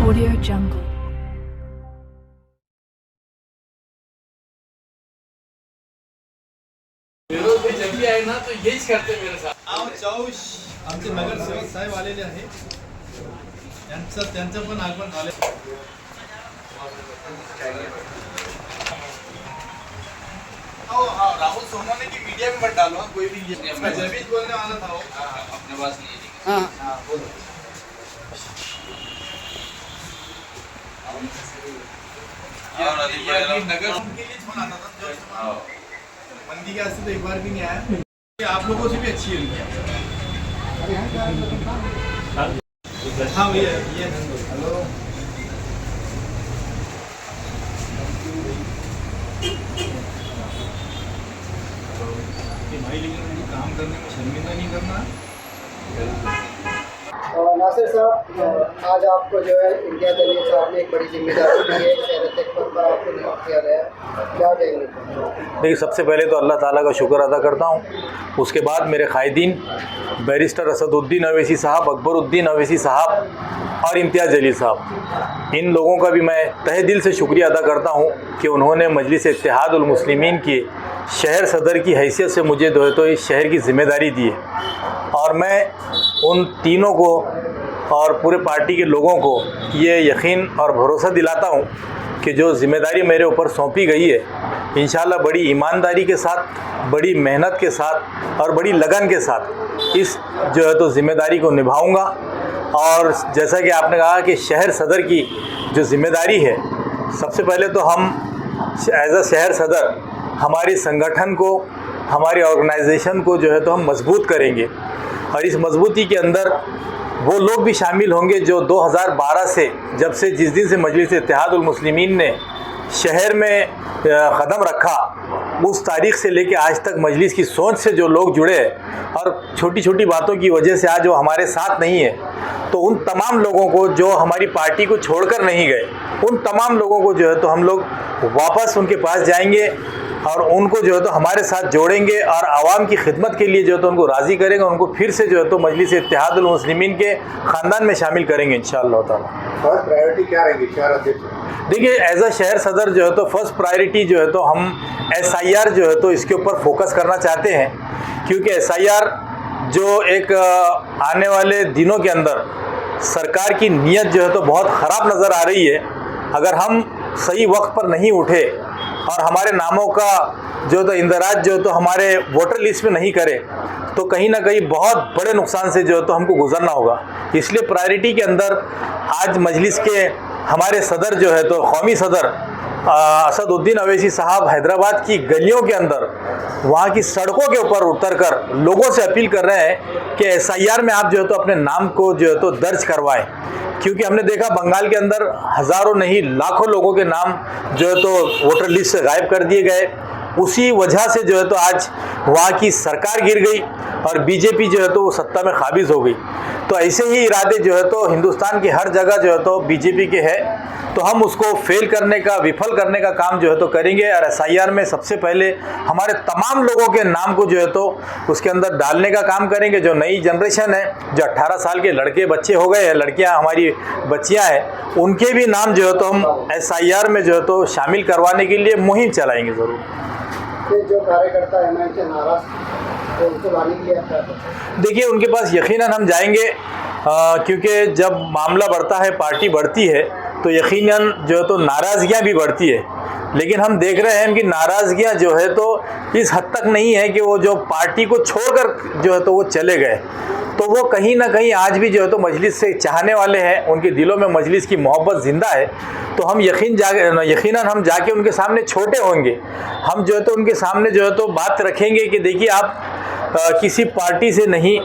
Audio Jungle. विरोध में जब भी आहे ना तो हेच करते मेरे साथ. चौश आमचे नगरसेवक साहेब आलेले आहे. त्यांचं पण आगमन झाले. राहुल सोनवाने की मीडिया में मत डालो. कोई भी मैं जब भी बोलने वाला था. अपने पास नहीं है. हाँ बोलो. नगर उनके लिए फोन आता था जो मंदी के वास्ते तो एक बार भी नहीं आया. आप लोगों से भी अच्छी है उनकी. हाँ भैया ये हेलो भाई, लेकिन उनको काम करने में शर्मिंदा नहीं करना. नासिर साहब, आज आपको जो है इंडिया दलील साहब ने एक बड़ी जिम्मेदारी दी है. शहर अध्यक्ष पद पर आपको नियुक्त किया गया है. क्या कहेंगे? देखिए, सबसे पहले तो अल्लाह ताला का शुक्र अदा करता हूँ. उसके बाद मेरे कायदीन बैरिस्टर असदुद्दीन अवैसी साहब, अकबरुद्दीन अवैसी साहब और इम्तियाज़ जलील साहब, इन लोगों का भी मैं तहे दिल से शुक्रिया अदा करता हूँ कि उन्होंने मजलिस इत्तेहादुल मुस्लिमीन की शहर सदर की हैसियत से मुझे तो इस शहर की ज़िम्मेदारी दी है. और मैं उन तीनों को और पूरे पार्टी के लोगों को ये यकीन और भरोसा दिलाता हूँ कि जो ज़िम्मेदारी मेरे ऊपर सौंपी गई है, इंशाल्लाह बड़ी ईमानदारी के साथ, बड़ी मेहनत के साथ और बड़ी लगन के साथ इस जो है तो ज़िम्मेदारी को निभाऊंगा. और जैसा कि आपने कहा कि शहर सदर की जो ज़िम्मेदारी है, सबसे पहले तो हम एज अ शहर सदर हमारी संगठन को, हमारी ऑर्गेनाइजेशन को जो है तो हम मजबूत करेंगे. और इस मजबूती के अंदर वो लोग भी शामिल होंगे जो 2012 से, जब से जिस दिन से मजलिस इत्तेहादुल मुस्लिमीन ने शहर में कदम रखा, उस तारीख़ से लेके आज तक मजलिस की सोच से जो लोग जुड़े और छोटी छोटी बातों की वजह से आज वो हमारे साथ नहीं है, तो उन तमाम लोगों को जो हमारी पार्टी को छोड़कर नहीं गए, उन तमाम लोगों को जो है तो हम लोग वापस उनके पास जाएंगे और उनको जो है तो हमारे साथ जोड़ेंगे और आवाम की खिदमत के लिए जो है तो उनको राज़ी करेंगे. उनको फिर से जो है तो मजलिस इत्तेहादुल मुस्लिमीन के ख़ानदान में शामिल करेंगे इंशाअल्लाह ताला. फर्स्ट प्रायोरिटी क्या रहेगी शहर अध्यक्ष? देखिए, एज अ शहर सदर जो है तो फर्स्ट प्रायोरिटी जो है तो हम SIR जो है तो इसके ऊपर फोकस करना चाहते हैं, क्योंकि SIR जो एक आने वाले दिनों के अंदर सरकार की नीयत जो है तो बहुत ख़राब नज़र आ रही है. अगर हम सही वक्त पर नहीं उठे और हमारे नामों का जो तो इंदराज जो तो हमारे वोटर लिस्ट में नहीं करे, तो कहीं ना कहीं बहुत बड़े नुकसान से जो है तो हमको गुजरना होगा. इसलिए प्रायोरिटी के अंदर आज मजलिस के हमारे सदर जो है तो कौमी सदर असदुद्दीन अवैसी साहब हैदराबाद की गलियों के अंदर, वहाँ की सड़कों के ऊपर उतरकर लोगों से अपील कर रहे हैं कि SIR में आप जो है तो अपने नाम को जो है तो दर्ज करवाएं. क्योंकि हमने देखा बंगाल के अंदर हज़ारों नहीं लाखों लोगों के नाम जो है तो वोटर लिस्ट से गायब कर दिए गए. उसी वजह से जो है तो आज वहाँ की सरकार गिर गई और BJP जो है तो वो सत्ता में काबिज हो गई. तो ऐसे ही इरादे जो है तो हिंदुस्तान की हर जगह जो है तो BJP के है, तो हम उसको फेल करने का, विफल करने का काम जो है तो करेंगे. और SIR में सबसे पहले हमारे तमाम लोगों के नाम को जो है तो उसके अंदर डालने का काम करेंगे. जो नई जनरेशन है, जो 18 साल के लड़के बच्चे हो गए हैं, लड़कियां हमारी बच्चियां हैं, उनके भी नाम जो है तो हम SIR में जो है तो शामिल करवाने के लिए मुहिम चलाएंगे ज़रूर. जो कार्यकर्ता है मैं नाराज, तो उनको लाने के लिए क्या? देखिए, उनके पास यकीनन हम जाएंगे, क्योंकि जब मामला बढ़ता है, पार्टी बढ़ती है, तो यकीनन जो है तो नाराज़गियाँ भी बढ़ती है. लेकिन हम देख रहे हैं कि नाराज़गियाँ जो है तो इस हद तक नहीं है कि वो जो पार्टी को छोड़कर जो है तो वो चले गए, तो वो कहीं ना कहीं आज भी जो है तो मजलिस से चाहने वाले हैं, उनके दिलों में मजलिस की मोहब्बत ज़िंदा है. तो हम यकीनन हम जाके उनके सामने छोटे होंगे. हम जो है तो उनके सामने जो है तो बात रखेंगे कि देखिए, आप किसी पार्टी से नहीं,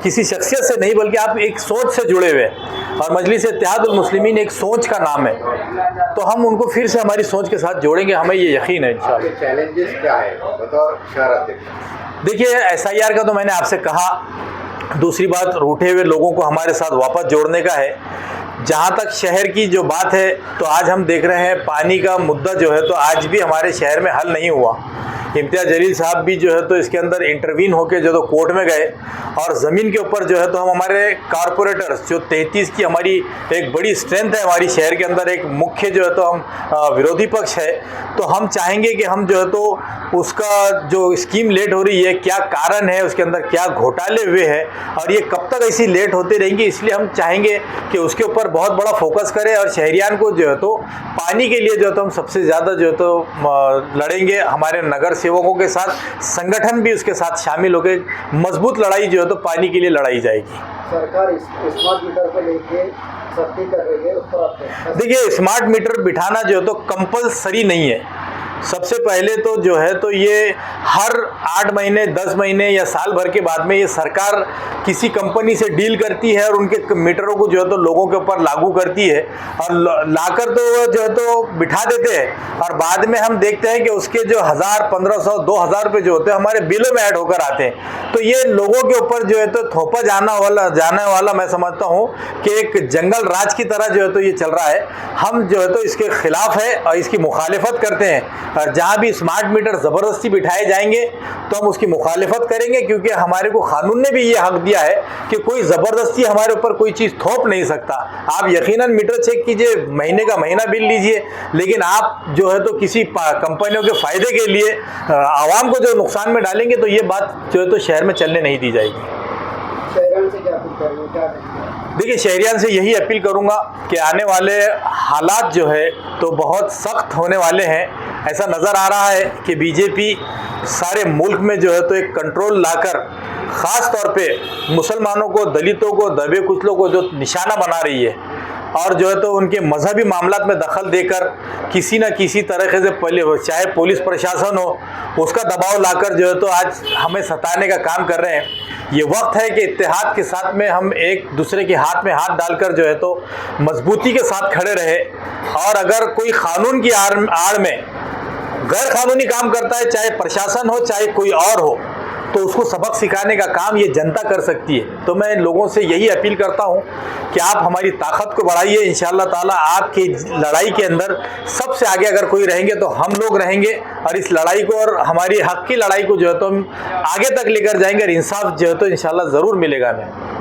किसी शख्सियत से नहीं, बल्कि आप एक सोच से जुड़े हुए हैं और मजलिस इत्तेहादुल मुस्लिमीन एक सोच का नाम है. तो हम उनको फिर से हमारी सोच के साथ जोड़ेंगे, हमें ये यकीन है इंशाअल्लाह. चैलेंजेस क्या है बतौर शहर अध्यक्ष? देखिए, SIR का तो मैंने आपसे कहा. दूसरी बात, रूठे हुए लोगों को हमारे साथ वापस जोड़ने का है. जहाँ तक शहर की जो बात है, तो आज हम देख रहे हैं पानी का मुद्दा जो है तो आज भी हमारे शहर में हल नहीं हुआ. इम्तियाज़ जलील साहब भी जो है तो इसके अंदर इंटरवीन होकर जो तो कोर्ट में गए और ज़मीन के ऊपर जो है तो हम हमारे कारपोरेटर्स जो 33 की हमारी एक बड़ी स्ट्रेंथ है हमारी शहर के अंदर, एक मुख्य जो है तो हम विरोधी पक्ष है, तो हम चाहेंगे कि हम जो है तो उसका जो स्कीम लेट हो रही है क्या कारण है, उसके अंदर क्या घोटाले हुए हैं और ये कब तक ऐसी लेट होती रहेंगी, इसलिए हम चाहेंगे कि उसके ऊपर बहुत बड़ा फोकस करें और शहरियान को जो है तो पानी के लिए जो है तो हम सबसे ज़्यादा जो है तो लड़ेंगे। हमारे नगर सेवकों के साथ संगठन भी उसके साथ शामिल होकर मजबूत लड़ाई जो है तो पानी के लिए लड़ाई जाएगी। सरकार स्मार्ट मीटर को लेके सख्ती कर रही है, उस पर आप देखिए, स्मार्ट मीटर बिठाना जो है तो कंपलसरी नहीं है। सबसे पहले तो जो है तो ये हर 8 महीने 10 महीने या साल भर के बाद में ये सरकार किसी कंपनी से डील करती है और उनके मीटरों को जो है तो लोगों के ऊपर लागू करती है और लाकर तो जो है तो बिठा देते हैं और बाद में हम देखते हैं कि उसके जो 1000 1500 2000 रुपये जो होते हैं हमारे बिलों में ऐड होकर आते हैं। तो ये लोगों के ऊपर जो है तो थोपा जाने वाला मैं समझता हूँ कि एक जंगल राज की तरह जो है तो ये चल रहा है। हम जो है तो इसके खिलाफ है और इसकी मुखालिफत करते हैं और जहाँ भी स्मार्ट मीटर ज़बरदस्ती बिठाए जाएंगे तो हम उसकी मुखालिफत करेंगे, क्योंकि हमारे को कानून ने भी ये हक दिया है कि कोई ज़बरदस्ती हमारे ऊपर कोई चीज़ थोप नहीं सकता। आप यकीनन मीटर चेक कीजिए, महीने का महीना बिल लीजिए, लेकिन आप जो है तो किसी कंपनियों के फ़ायदे के लिए आवाम को जो नुकसान में डालेंगे तो ये बात जो है तो शहर में चलने नहीं दी जाएगी। शहरियान से क्या अपील करेंगे, क्या करेंगे? देखिए, शहरियान से यही अपील करूंगा कि आने वाले हालात जो है तो बहुत सख्त होने वाले हैं। ऐसा नज़र आ रहा है कि बीजेपी सारे मुल्क में जो है तो एक कंट्रोल लाकर ख़ास तौर पे मुसलमानों को, दलितों को, दबे कुचलों को जो निशाना बना रही है और जो है तो उनके मजहबी मामलात में दखल देकर किसी न किसी तरीके से पहले चाहे पुलिस प्रशासन हो उसका दबाव लाकर जो है तो आज हमें सताने का काम कर रहे हैं। ये वक्त है कि इत्तेहाद के साथ में हम एक दूसरे के हाथ में हाथ डालकर जो है तो मजबूती के साथ खड़े रहे और अगर कोई कानून की आड़ में गैर कानूनी काम करता है, चाहे प्रशासन हो चाहे कोई और हो, तो उसको सबक सिखाने का काम ये जनता कर सकती है। तो मैं लोगों से यही अपील करता हूँ कि आप हमारी ताकत को बढ़ाइए। इंशाअल्लाह ताला आपकी लड़ाई के अंदर सबसे आगे अगर कोई रहेंगे तो हम लोग रहेंगे और इस लड़ाई को और हमारी हक की लड़ाई को जो है तो हम आगे तक लेकर जाएंगे और इंसाफ जो है तो इंशाअल्लाह ज़रूर मिलेगा हमें।